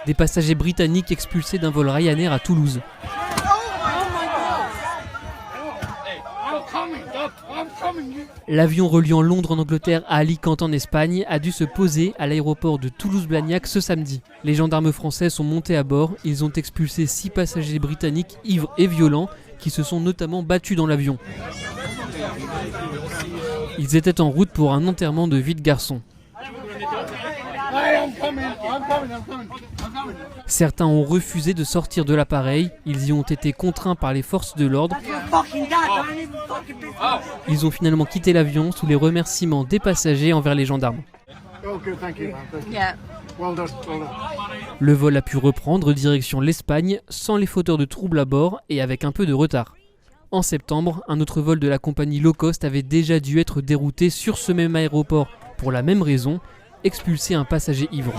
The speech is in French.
Des passagers britanniques expulsés d'un vol Ryanair à Toulouse. L'avion reliant Londres en Angleterre à Alicante en Espagne a dû se poser à l'aéroport de Toulouse-Blagnac ce samedi. Les gendarmes français sont montés à bord. Ils ont expulsé 6 passagers britanniques ivres et violents qui se sont notamment battus dans l'avion. Ils étaient en route pour un enterrement de vie de garçon. Certains ont refusé de sortir de l'appareil. Ils y ont été contraints par les forces de l'ordre. Ils ont finalement quitté l'avion sous les remerciements des passagers envers les gendarmes. Le vol a pu reprendre direction l'Espagne sans les fauteurs de troubles à bord et avec un peu de retard. En septembre, un autre vol de la compagnie low cost avait déjà dû être dérouté sur ce même aéroport pour la même raison, expulser un passager ivre.